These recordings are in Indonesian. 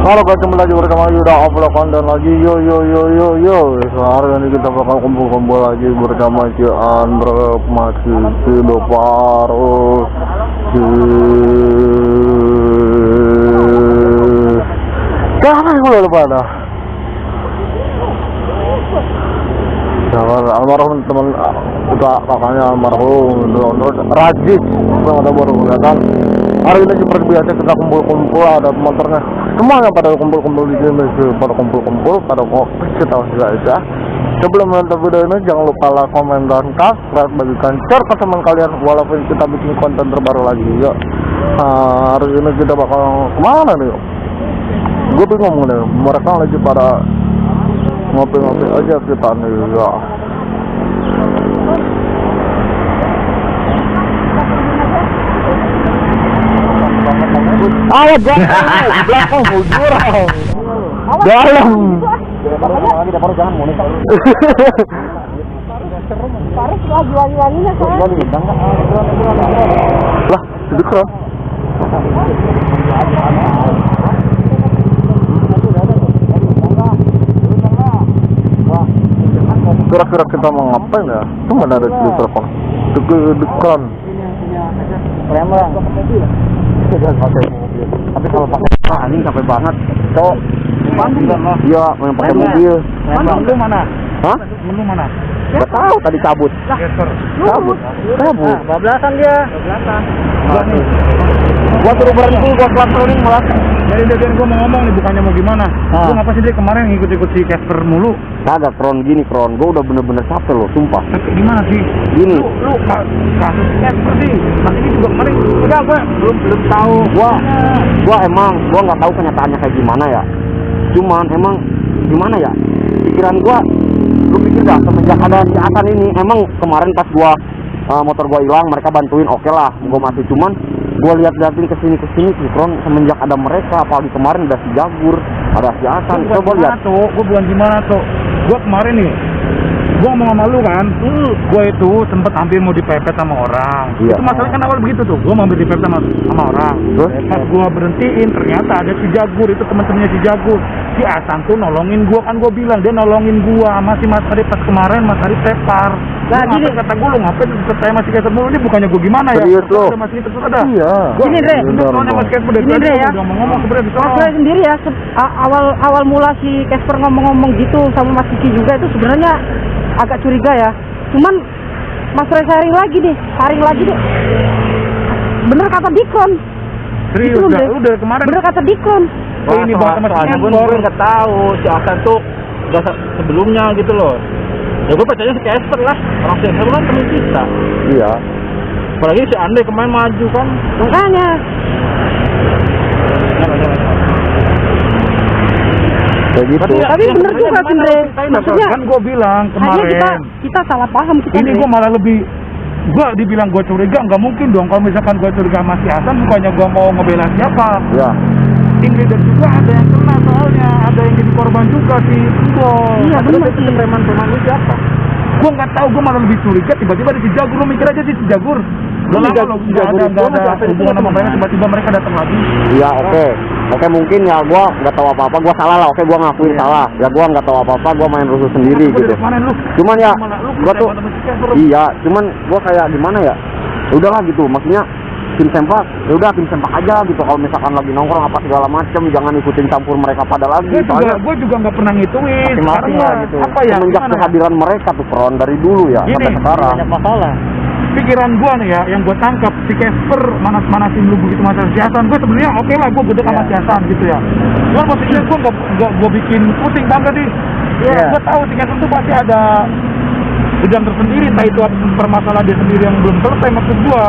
Halo guys, kembali lagi bersama udah upload konten lagi. Yo. Hari ini kita bakal kumpul-kumpul lagi bersama si Andre, masih hidup paruh. Jangan gue lupa dah. Almarhum teman kita, kakaknya almarhum Rajis, ada baru datang. Hari ini seperti biasa kita kumpul-kumpul, ada motornya semuanya pada kumpul-kumpul di sini, pada kumpul-kumpul, pada kopi kita saja. Sebelum menonton video ini jangan lupa like, komen, dan subscribe, bagikan share ke teman kalian walaupun kita bikin konten terbaru lagi ya. Hari ini kita bakal kemana nih? Gue bingung nih, mereka lagi pada ngopi-ngopi aja kita nih ya. Ayo belakang jurang dalam jangan monitor lagi-lagi lah sedikit kan kira-kira kita mau ngapain ya? Itu mana ada di telepon dekat tapi kalau pakai anjing capek banget cok. Iya, yang pakai mobil. Menu mana? Hah? Menu mana? Gak tahu, tadi cabut. Cabut. Bablasan dia. Gua suruh berhenti, gua patrolling malah. Jadi gua mau ngomong nih, bukannya mau gimana. Lu ngapa sih dia kemarin ngikut-ikut si Casper mulu? Kagak, Kron, gua udah bener-bener capek loh, sumpah. Tapi gimana sih? Gini. Lu kasus Casper sih. Mas ini juga kemarin udah gua belum tahu. Gua emang nggak tahu kenyataannya kayak gimana ya. Cuman emang gimana ya? Pikiran gua, lu pikir dah semenjak ada si Asan ini, emang kemarin pas gua motor gua hilang, mereka bantuin, oke lah, gua masih cuman gua lihat-liatin kesini sih, Kron, semenjak ada mereka, apalagi kemarin ada si Jagur, ada si Asan, coba lihat. Gua bukan gimana tuh? Gua kemarin nih, gua ngomong sama lu kan, gua itu sempet hampir mau dipepet sama orang. Iya. Itu masalahnya kan awal begitu tuh, gua mau hampir dipepet sama orang. Terus? Pas gua berhentiin, ternyata ada si Jagur, itu teman-temannya si Jagur. Si Asan tuh nolongin gua, kan gua bilang dia nolongin gua. Masih Mas Ari pas kemarin Mas Ari tepar. Nah, gini kata gua, lu ngapain saya masih kayak mulu, ini bukannya gua gimana ya? Serius lo? Masih terus ada. Iya. Gini Dre, Gini Dre ya. Ngomong sebenarnya Mas Ray sendiri ya, awal mula si Casper ngomong gitu sama Mas Kiki juga itu sebenarnya agak curiga ya. Cuman Mas Ray sharing lagi nih. Bener kata Dikron. Serius, udah kemarin. Bener kata Dikron. Oh, ini bahasa Mas gue nggak tahu si Asan tuh udah sebelumnya gitu loh. Ya gue percaya si Casper lah, orang si Casper kan teman kita. Iya. Apalagi si Andre kemarin maju kan. Makanya. Kayak gitu. Tapi bener juga Andre. Maksudnya kan gue bilang kemarin. Kita salah paham kita. Ini gue malah lebih, gue dibilang gue curiga, nggak mungkin dong kalau misalkan gue curiga sama si Hasan, bukannya gue mau ngebela siapa. Ya. Ingrid dan juga ada yang kena soalnya, ada yang jadi korban juga si Mbok. Iya bener sih. Preman lu siapa? Gue nggak tahu, gue malah lebih curiga tiba-tiba ada si Jagur. Lu mikir aja sih si Jagur. Lu nggak ada hubungan sama mereka, tiba-tiba mereka datang lagi. Iya, oke, mungkin ya gua nggak tahu apa-apa, gua salah lah. Oke, gua ngakuin salah. Ya gua nggak tahu apa-apa, gua main rusuh sendiri gitu. Cuman ya gua tuh iya, cuman gua kayak gimana ya? Udahlah gitu, maksudnya tim sempak, ya udah tim sempak aja gitu. Kalau misalkan lagi nongkrong apa segala macem, jangan ikutin campur mereka pada lagi. Gue juga nggak pernah ngituin. Karena gitu. Apa ya? Semenjak kehadiran mereka tuh Kron dari dulu ya sampai sekarang. Banyak masalah. Pikiran gue nih ya, yang gue tangkap si Casper manas-manasin lu begitu masalah si Hasan. Gue sebenarnya oke lah, gue gede sama si Hasan gitu ya. Cuman maksudnya gue nggak gue bikin pusing banget nih. Gue tahu si Casper tuh pasti ada gedang tersendiri, entah itu permasalahan dia sendiri yang belum selesai maksud gue.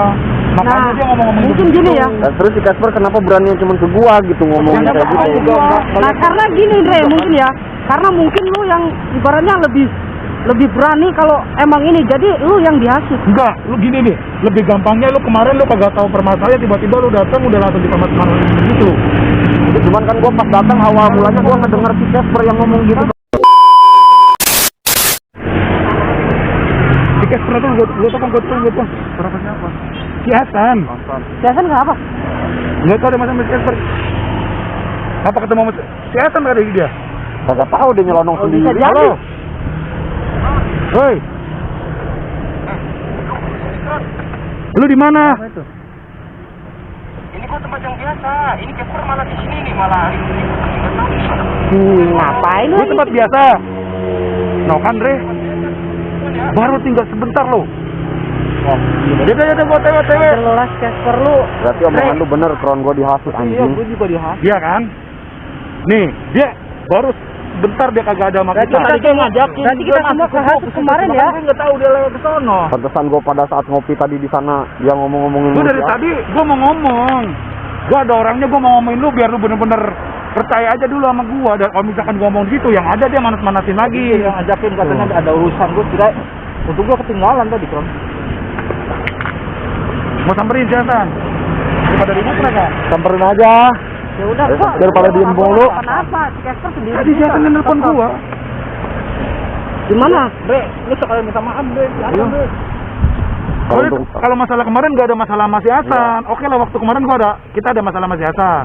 Makanya dia ngomong-ngomong mungkin gini ya. Dan terus si Casper kenapa berani cuma ke gua gitu ngomongnya kayak gitu? Nah karena gini Dre, mungkin ya, karena mungkin lu yang ibaratnya lebih berani kalau emang ini, jadi lu yang dihasut. Enggak, lu gini nih, lebih gampangnya lu kemarin lu kagak tahu permasalahannya, tiba-tiba lu datang udah langsung ditambah gitu. Ya, cuman kan gua pas datang awal mulanya gua ngedenger si Casper yang ngomong gitu. Si Casper tuh gue tau berapa siapa? Si Hasan. Si Hasan nggak apa? Nggak tahu ada masalah si Casper. Apa ketemu sama si Hasan tadi dia? Kagak tahu dia nyelonong sendiri. bisa jadi. Halo. Woi. Lu di mana? Ini kok tempat yang biasa. Ini Casper malah di sini nih, malah Ngapain Lu lagi? tempat biasa. No kan, Re? Baru tinggal sebentar lo. Oh, Yaudah, gua TW. Jelas Casper lu. berarti omongan lu bener, kron gua dihasut Iya, anjing. gue juga dihasut. Iya kan? Nih, dia baru sebentar dia kagak ada sama Berarti kita. Tadi dia ngajakin. berarti kita semua kehasut kemarin ya? Gue nggak tahu dia lewat ke sono. Pantesan gua pada saat ngopi tadi di sana dia ngomong-ngomongin Gue lu dari si tadi gue mau ngomong. Gue ada orangnya, gue mau ngomongin lu biar lu bener-bener percaya aja dulu sama gue. Dan kalau misalkan gue ngomong gitu, yang ada dia manas-manasin lagi. Yang ngajakin katanya ada urusan, gue kira untuk gue ketinggalan tadi, Kron. Mau samperin si Hasan. Daripada ribut mereka. Samperin aja. Ya udah kok. Daripada diem mulu. Kenapa? Si Casper sendiri. Tadi si Hasan yang nelpon gue. Gimana? Bre, lu sekalian minta maaf, Bre. Silakan, Bre. Kalau masalah kemarin gak ada masalah sama si Hasan. Oke lah, waktu kemarin kita ada masalah sama si Hasan.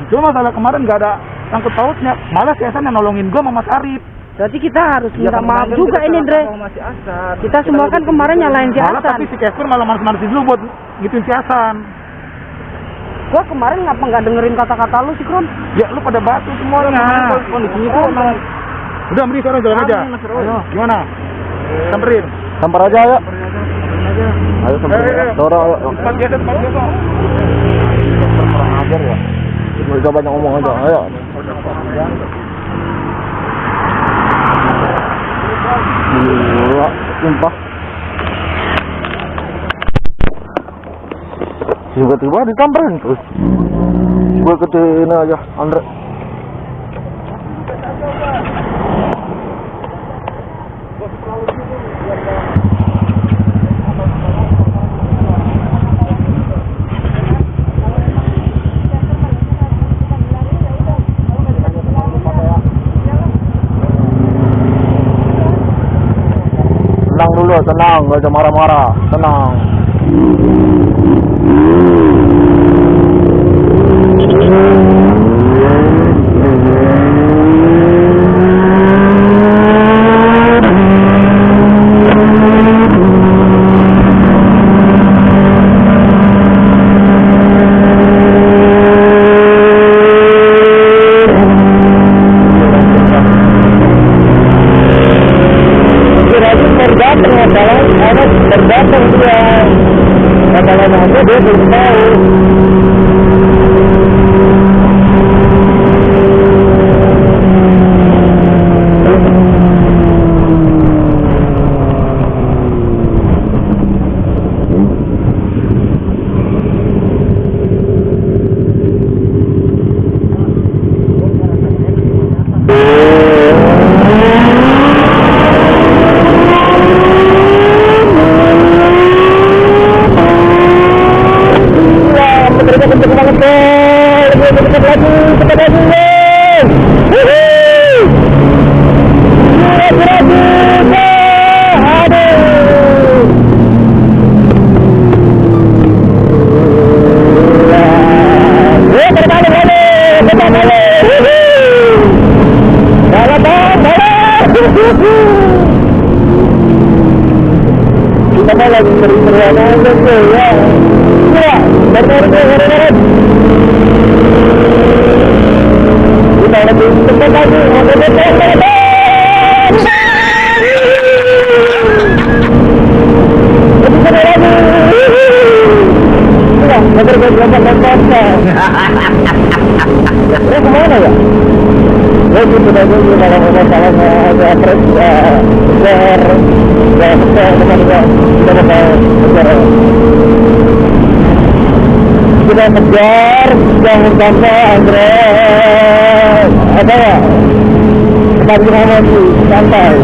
Cuma masalah kemarin gak ada sangkut pautnya. Malah si Hasan yang nolongin gue sama Mas Arif. Berarti kita harus Ya, minta kan maaf kemarin juga kita ini, Dre. sama si Hasan. Kita semua kan kemarin nyalain si Malah Hasan. tapi si Casper malah manas-manasin dulu buat gituin si Hasan. Gua kemarin ngapa nggak dengerin kata-kata lu sih, Kron? Ya lu pada batu semuanya. Kondisinya tuh emang Udah beri sekarang jalan aja. Ayo. Gimana? Samperin. Samper aja ayo. Ayo samperin. Ayo. Dorong ayo. Depan biasa. Kurang ajar ya. Gak usah banyak ngomong aja. Ayo. Gila, sumpah. Tiba-tiba disamperin terus. Gue ketiin aja, Andre. Tenang dulu, tenang, gak usah marah-marah, tenang. Tergantung dia. Masalahnya aja dia belum tahu. Kita lagi sering-seringan aja tuh ya. Ya, bener. Kita lebih cepat lagi, lebih seru lagi. Ya, bener. Terus kemana ya? Ya gitu aja sih kalau masalahnya ada terus kejar kita kejar jangan sampai Andre apa ya kembali lagi santai.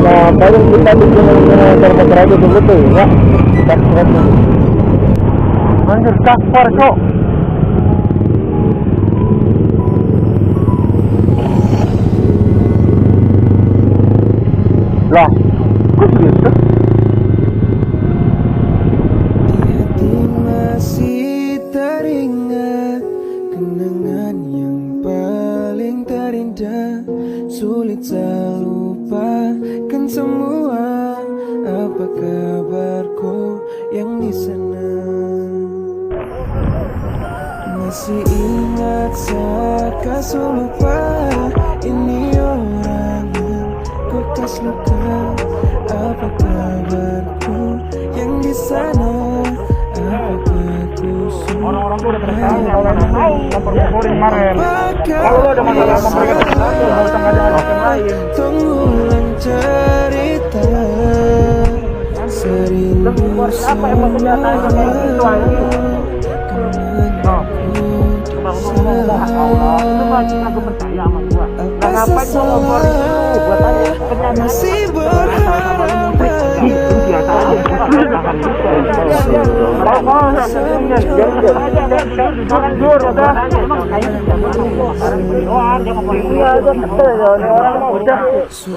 Nah, paling kita bikin termotor aja dulu tuh ya. Anjir, Casper kok. Lah, kok serius? sulit terlupakan semua. Apa kabarku yang di sana? Masih ingat saat lupa ini orang yang bekas luka. Apa kabarku yang di sana? Apakah ku Orang-orang tuh udah bertanya, orang tahu kompor-komporin kemarin. Kalau lo ada masalah sama mereka, nggak usah ngajak orang lain. Tunggulan cerita serindu Apa emang kenyataannya kayak gitu anjing? Allah itu lagi aku percaya sama gua. Nah, ngapain gua ngomong itu? Gua tanya kenyataan masih berharap itu biasa aja.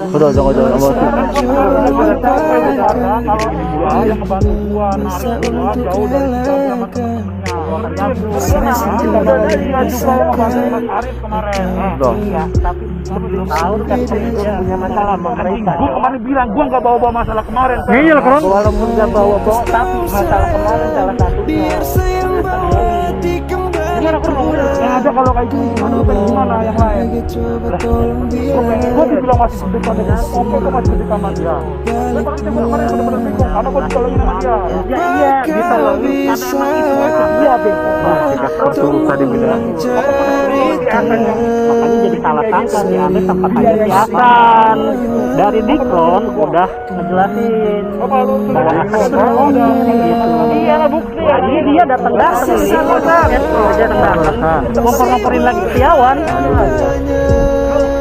Udah jangan emosi. Yang ngebantu gua, narik gua jauh dari sama Iya, tapi sebelum tahu kan punya masalah sama mereka. Gua kemarin bilang gua nggak bawa masalah kemarin. Iya kan? Walaupun nggak bawa-bawa, tapi masalah kemarin salah satunya. biar sayang bawa dikembali pulang. Yang ada kalau kayak gini gimana yang lain? Coba tolong Gua dibilang masih gede sama dia, oke gua masih gede sama dia. Tapi kemarin bener-bener bingung, karena gua ditolongin sama dia. Iya, ditolongin karena emang itu dia bengkok. Tadi bilang. Makanya jadi salah sangka diambil tempat aja kelihatan. Dari Dikron udah ngejelasin bahwa akan itu gitu. Iya bukti. Jadi dia datang dia datang ngompor-ngomporin lagi Setiawan.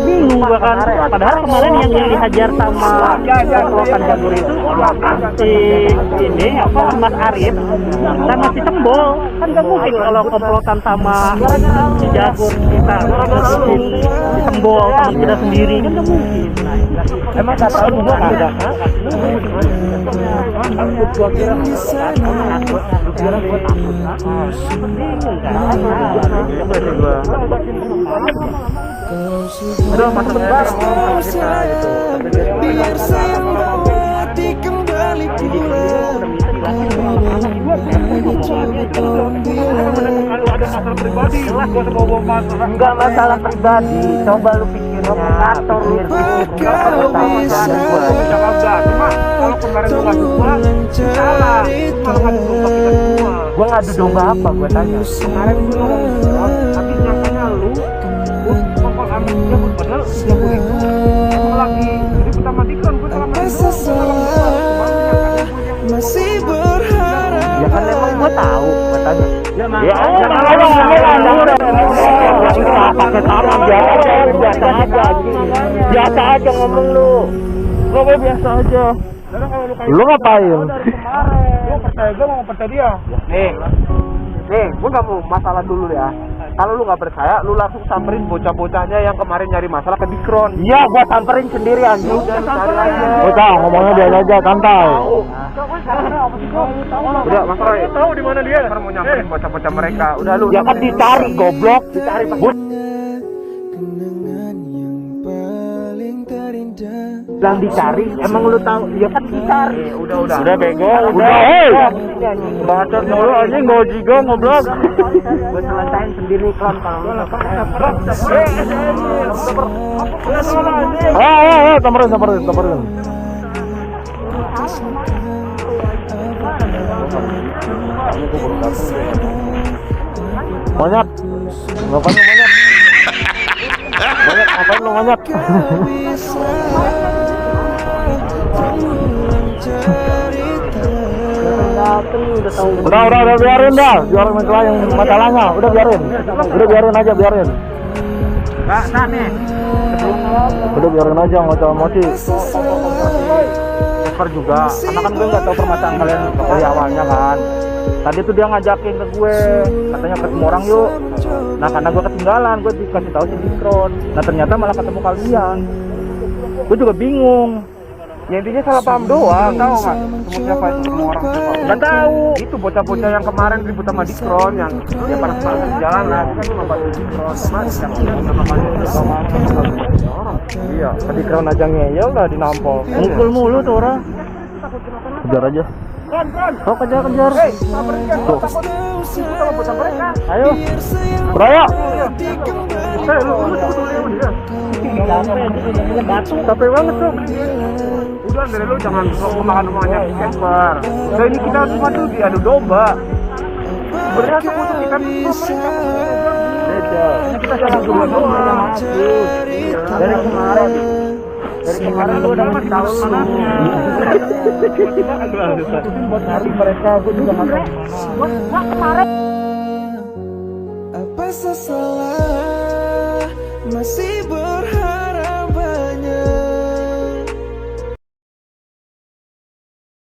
Bingung gua kan. Padahal kemarin yang dihajar sama komplotan Jagur itu si ini apa Mas Arif dan masih Tembol. Kan gak mungkin kalau komplotan sama si Jagur kita si Tembol sama kita sendiri kan gak mungkin. Emang gak tahu gua ada. Gua kira gua takut. Bingung kan. Udah masalah kita gitu. biar sayang bawa dikembali pulang. Coba tolong bilang Kalau ada masalah pribadi, gua usah bawa masalah. Enggak masalah pribadi, coba lu pikirnya ngatur lu kau bisa Cuma kalau kemarin gua ngadu gua salah. Kalau ngadu domba kita semua. gua ngadu domba apa gua tanya. Kemarin gua ngomong, tapi nyatanya lu pokok aminnya padahal 30.000 lagi jadi pertama dikon gua selama Rasa salah masih berharap. Ya kan emang gua tahu gua tanya. Ya pakai tangan biasa aja ngomong lu. gua biasa aja. Karena kalau lu kayak Lu ngapain? lu percaya gua mau percaya dia. Nih, gua nggak mau masalah dulu ya. Kalau lu nggak percaya, lu langsung samperin bocah-bocahnya yang kemarin nyari masalah ke Dikron. Iya, gua samperin sendiri anjing. Bocah ngomongnya dia aja santai. Udah, Mas Roy. Tahu di mana dia? Sekarang mau nyamperin bocah-bocah mereka. Udah lu. Ya kan dicari goblok, dicari Kenangan yang paling terindah. bilang dicari, emang lu tahu? Ya kan dicari. Udah bego. Udah, hei. Bacot mulu anjing gua juga ngobrol. Gua selesain sendiri kan kalau lu Samperin. Monyet. Ngapain lu monyet? Monyet, ngapain lu monyet? Kau bisa mengulang cerita. udah tahu. Udah biarin dah. Biarin masalah yang masalahnya. Udah biarin aja. Enggak, nah nih. Udah biarin aja nggak usah emosi. Super juga, karena kan gue nggak tahu permasalahan kalian dari awalnya kan. Tadi tuh dia ngajakin ke gue, katanya ketemu orang yuk. Nah karena gue ketinggalan, gue dikasih tahu si Dikron. Nah ternyata malah ketemu kalian. Gue juga bingung. Ya intinya salah paham doang. Tahu nggak? Ketemu siapa? Ketemu orang siapa? Nggak tahu. Itu bocah-bocah yang kemarin ribut sama Dikron, yang dia panas-panas di jalan lah. Kan lu nggak bantu Dikron, cuma yang sama kalian sama orang. Iya, tadi crown aja ngeyel udah dinampol. Mukul mulu tuh orang. Kejar aja. Oh, kejar. Tuh. Ayo. Raya. Batu. Capek banget tuh. Udah dari lu jangan makan rumahnya camper. Nah ini kita cuma tuh diadu domba. Sebenarnya tuh untuk ikan mereka. Beda. Kita jangan dulu doang. Dari kemarin lu udah ngasih tahu panasnya. Buat hari mereka gue juga nggak tahu gimana. Apa salah masih